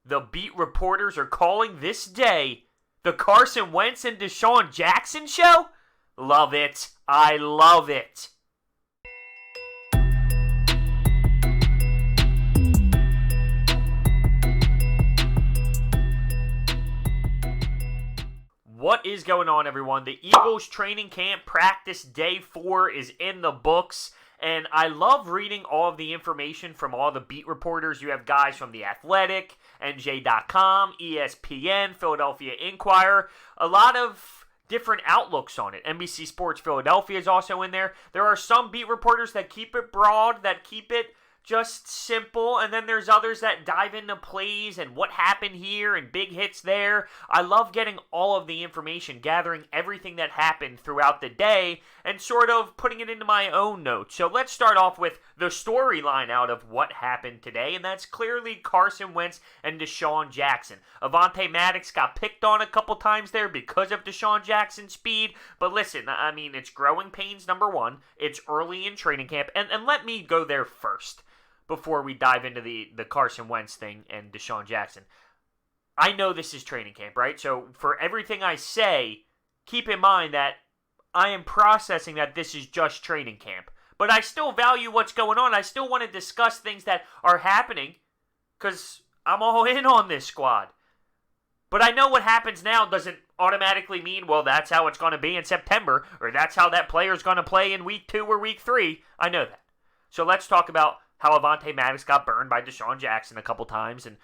The beat reporters are calling this day the Carson Wentz and Desean Jackson show? Love it. I love it. What is going on, everyone? The Eagles training camp practice day 4 is in the books, and I love reading all of the information from all the beat reporters. You have guys from The Athletic, NJ.com, ESPN, Philadelphia Inquirer, a lot of different outlooks on it. NBC Sports Philadelphia is also in there. There are some beat reporters that keep it broad, that keep it just simple, and then there's others that dive into plays and what happened here and big hits there. I love getting all of the information, gathering everything that happened throughout the day and sort of putting it into my own notes. So let's start off with the storyline out of what happened today, and that's clearly Carson Wentz and Desean Jackson. Avonte Maddox got picked on a couple times there because of Desean Jackson's speed, but listen, I mean, it's growing pains, number one. It's early in training camp, and let me go there first before we dive into the Carson Wentz thing and Desean Jackson. I know this is training camp, right? So for everything I say, keep in mind that I am processing that this is just training camp. But I still value what's going on. I still want to discuss things that are happening because I'm all in on this squad. But I know what happens now doesn't automatically mean, well, that's how it's going to be in September, or that's how that player's going to play in week 2 or week 3. I know that. So let's talk about how Avonte Maddox got burned by Desean Jackson a couple times, and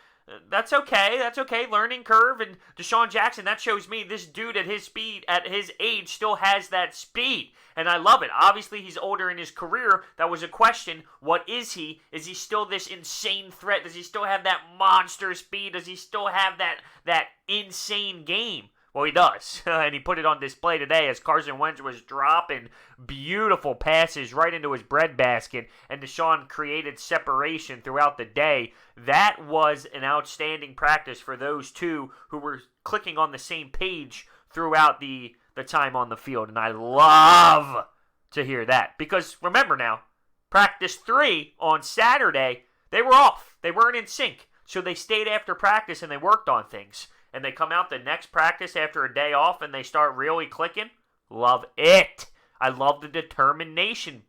that's okay. That's okay. Learning curve, and Desean Jackson, that shows me this dude at his speed, at his age, still has that speed, and I love it. Obviously, he's older in his career. That was a question. What is he? Is he still this insane threat? Does he still have that monster speed? Does he still have that insane game? Well, he does, and he put it on display today as Carson Wentz was dropping beautiful passes right into his breadbasket, and Desean created separation throughout the day. That was an outstanding practice for those two who were clicking on the same page throughout the time on the field, and I love to hear that. Because remember now, practice 3 on Saturday, they were off. They weren't in sync, so they stayed after practice and they worked on things. And they come out the next practice after a day off and they start really clicking. Love it. I love the determination.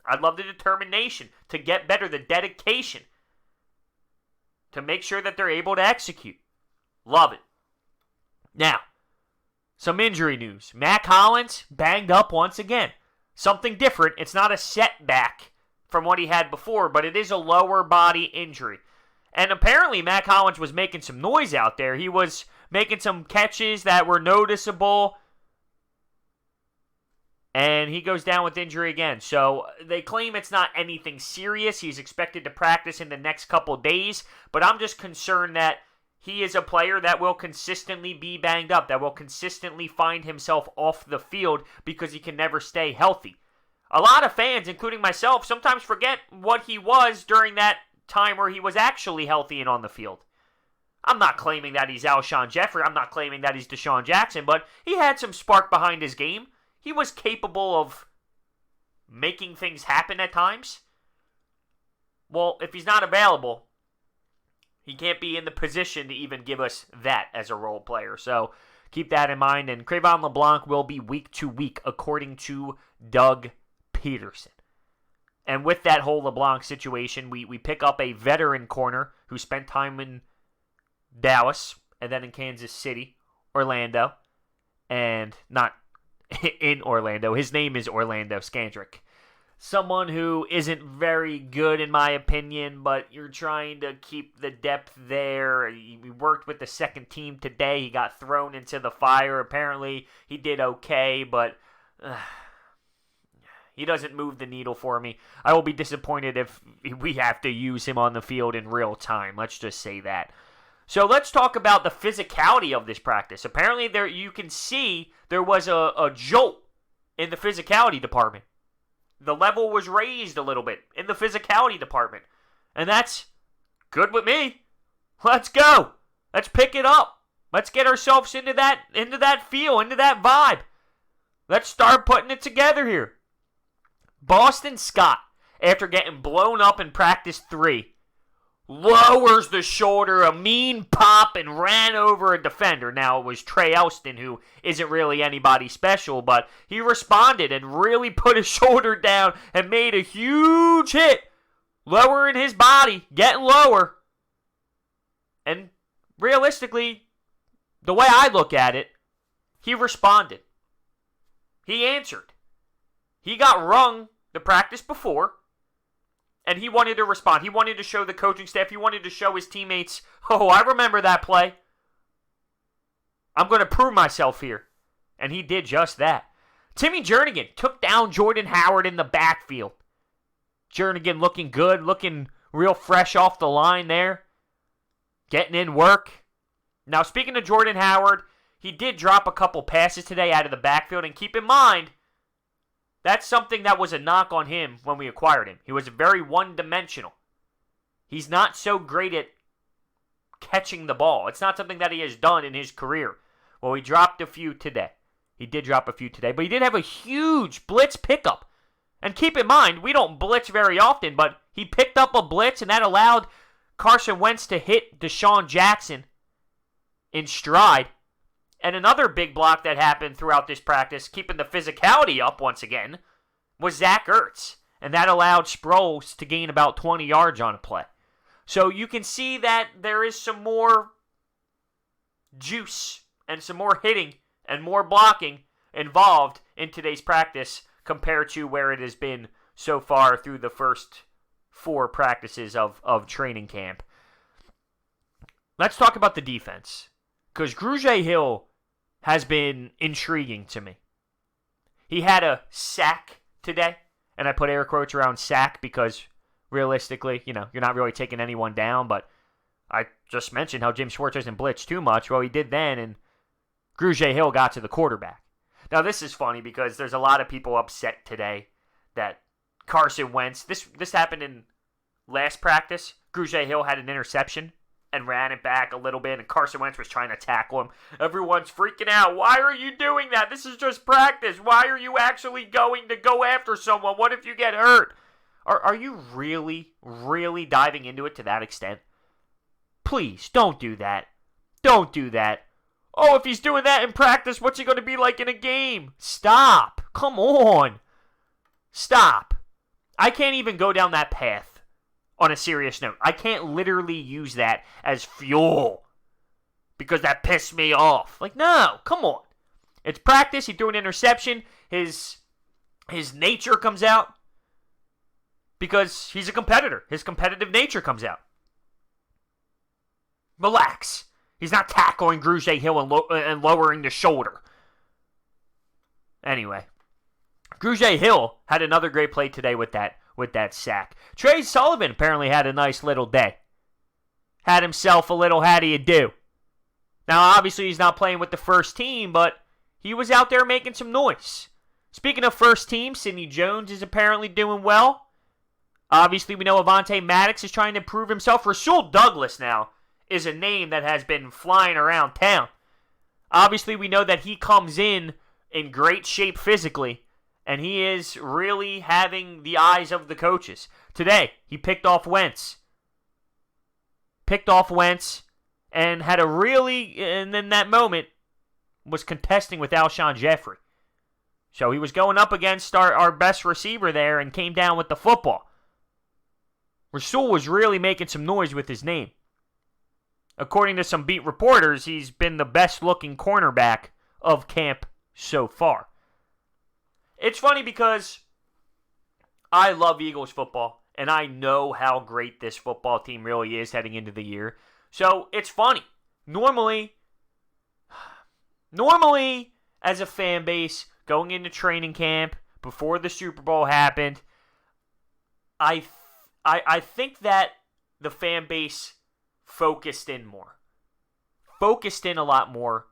I love the determination to get better, the dedication to make sure that they're able to execute. Love it. Now, some injury news. Mac Hollins banged up once again. Something different. It's not a setback from what he had before, but it is a lower body injury. And apparently Mac Hollins was making some noise out there. He was making some catches that were noticeable, and he goes down with injury again. So they claim it's not anything serious. He's expected to practice in the next couple days, but I'm just concerned that he is a player that will consistently be banged up, that will consistently find himself off the field because he can never stay healthy. A lot of fans, including myself, sometimes forget what he was during that time where he was actually healthy and on the field. I'm not claiming that he's Alshon Jeffrey. I'm not claiming that he's Desean Jackson, but he had some spark behind his game. He was capable of making things happen at times. Well, if he's not available, he can't be in the position to even give us that as a role player. So keep that in mind. And Cre'von Leblanc will be week to week, according to Doug Peterson. And with that whole LeBlanc situation, we pick up a veteran corner who spent time in Dallas and then in Kansas City, Orlando, and not in Orlando. His name is Orlando Scandrick. Someone who isn't very good in my opinion, but you're trying to keep the depth there. He worked with the second team today. He got thrown into the fire. Apparently he did okay, but he doesn't move the needle for me. I will be disappointed if we have to use him on the field in real time. Let's just say that. So let's talk about the physicality of this practice. Apparently there you can see there was a jolt in the physicality department. The level was raised a little bit in the physicality department. And that's good with me. Let's go. Let's pick it up. Let's get ourselves into that feel, into that vibe. Let's start putting it together here. Boston Scott, after getting blown up in practice 3, lowers the shoulder, a mean pop, and ran over a defender. Now, it was Trey Elston, who isn't really anybody special, but he responded and really put his shoulder down and made a huge hit, lowering his body, getting lower. And realistically, the way I look at it, he responded. He answered. He got rung the practice before, and he wanted to respond. He wanted to show the coaching staff. He wanted to show his teammates, oh, I remember that play. I'm going to prove myself here. And he did just that. Timmy Jernigan took down Jordan Howard in the backfield. Jernigan looking good, looking real fresh off the line there. Getting in work. Now, speaking of Jordan Howard, he did drop a couple passes today out of the backfield. And keep in mind, that's something that was a knock on him when we acquired him. He was very one-dimensional. He's not so great at catching the ball. It's not something that he has done in his career. Well, he dropped a few today. He did drop a few today, but he did have a huge blitz pickup. And keep in mind, we don't blitz very often, but he picked up a blitz, and that allowed Carson Wentz to hit Desean Jackson in stride. And another big block that happened throughout this practice, keeping the physicality up once again, was Zach Ertz. And that allowed Sproles to gain about 20 yards on a play. So you can see that there is some more juice and some more hitting and more blocking involved in today's practice compared to where it has been so far through the first 4 practices of training camp. Let's talk about the defense. Because Grugier-Hill has been intriguing to me. He had a sack today, and I put air quotes around sack because realistically, you're not really taking anyone down, but I just mentioned how Jim Schwartz doesn't blitz too much. Well, he did then, and Grugier-Hill got to the quarterback. Now, this is funny because there's a lot of people upset today that Carson Wentz, this happened in last practice. Grugier-Hill had an interception and ran it back a little bit, and Carson Wentz was trying to tackle him. Everyone's freaking out. Why are you doing that? This is just practice. Why are you actually going to go after someone? What if you get hurt? Are you really, really diving into it to that extent? Please, don't do that. Don't do that. Oh, if he's doing that in practice, what's he going to be like in a game? Stop. Come on. Stop. I can't even go down that path. On a serious note, I can't literally use that as fuel because that pissed me off. Like, no, come on. It's practice. He threw an interception. His nature comes out because he's a competitor. His competitive nature comes out. Relax. He's not tackling Grugier-Hill and lowering the shoulder. Anyway, Grugier-Hill had another great play today with that sack. Trey Sullivan apparently had a nice little day. Had himself a little how do you do. Now, obviously, he's not playing with the first team, but he was out there making some noise. Speaking of first team, Sidney Jones is apparently doing well. Obviously, we know Avonte Maddox is trying to prove himself. Rasul Douglas now is a name that has been flying around town. Obviously, we know that he comes in great shape physically. And he is really having the eyes of the coaches. Today, he picked off Wentz. And had a really, and in that moment, was contesting with Alshon Jeffrey. So he was going up against our best receiver there and came down with the football. Rasul was really making some noise with his name. According to some beat reporters, he's been the best-looking cornerback of camp so far. It's funny because I love Eagles football, and I know how great this football team really is heading into the year. So it's funny. Normally, as a fan base, going into training camp, before the Super Bowl happened, I think that the fan base focused in a lot more,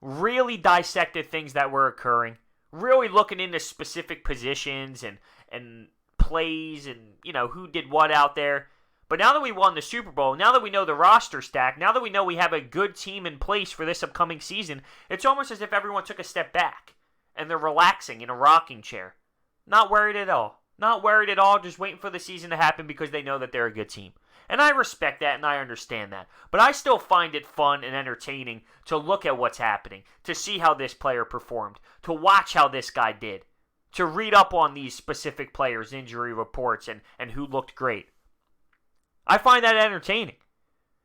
really dissected things that were occurring. Really looking into specific positions and plays and, who did what out there. But now that we won the Super Bowl, now that we know the roster stack, now that we know we have a good team in place for this upcoming season, it's almost as if everyone took a step back and they're relaxing in a rocking chair. Not worried at all. Not worried at all, just waiting for the season to happen because they know that they're a good team. And I respect that and I understand that. But I still find it fun and entertaining to look at what's happening, to see how this player performed, to watch how this guy did, to read up on these specific players' injury reports and who looked great. I find that entertaining.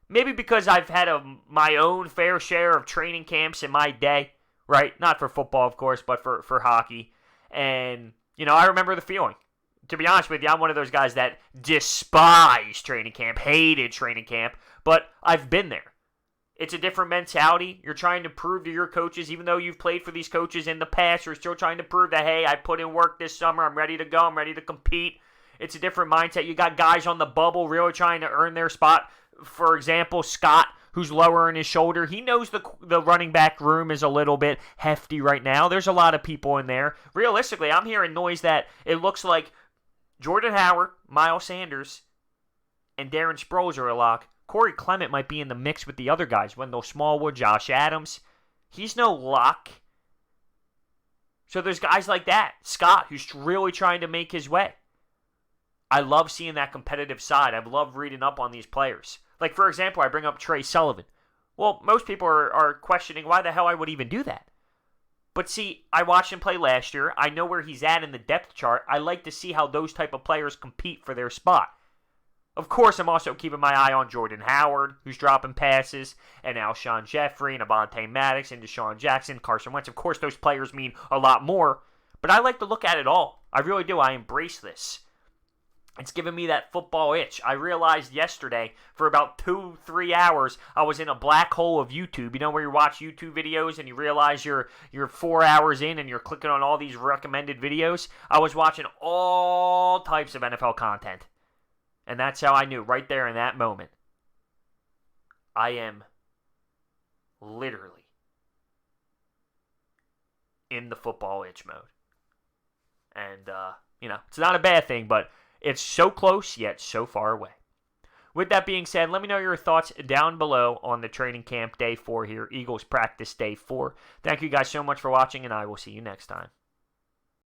Maybe because I've had my own fair share of training camps in my day, right? Not for football, of course, but for hockey. And, I remember the feeling. To be honest with you, I'm one of those guys that despise training camp, hated training camp, but I've been there. It's a different mentality. You're trying to prove to your coaches, even though you've played for these coaches in the past, you're still trying to prove that, hey, I put in work this summer, I'm ready to go, I'm ready to compete. It's a different mindset. You got guys on the bubble really trying to earn their spot. For example, Scott, who's lowering his shoulder. He knows the running back room is a little bit hefty right now. There's a lot of people in there. Realistically, I'm hearing noise that it looks like Jordan Howard, Miles Sanders, and Darren Sproles are a lock. Corey Clement might be in the mix with the other guys. Wendell Smallwood, Josh Adams. He's no lock. So there's guys like that. Scott, who's really trying to make his way. I love seeing that competitive side. I love reading up on these players. Like, for example, I bring up Trey Sullivan. Well, most people are questioning why the hell I would even do that. But see, I watched him play last year. I know where he's at in the depth chart. I like to see how those type of players compete for their spot. Of course, I'm also keeping my eye on Jordan Howard, who's dropping passes, and Alshon Jeffrey, and Avonte Maddox, and Deshaun Jackson, Carson Wentz. Of course, those players mean a lot more, but I like to look at it all. I really do. I embrace this. It's giving me that football itch. I realized yesterday, for about 2-3 hours, I was in a black hole of YouTube. You know where you watch YouTube videos and you realize you're 4 hours in and you're clicking on all these recommended videos? I was watching all types of NFL content. And that's how I knew, right there in that moment, I am literally in the football itch mode. And, it's not a bad thing, but it's so close, yet so far away. With that being said, let me know your thoughts down below on the training camp day 4 here, Eagles practice day 4. Thank you guys so much for watching, and I will see you next time.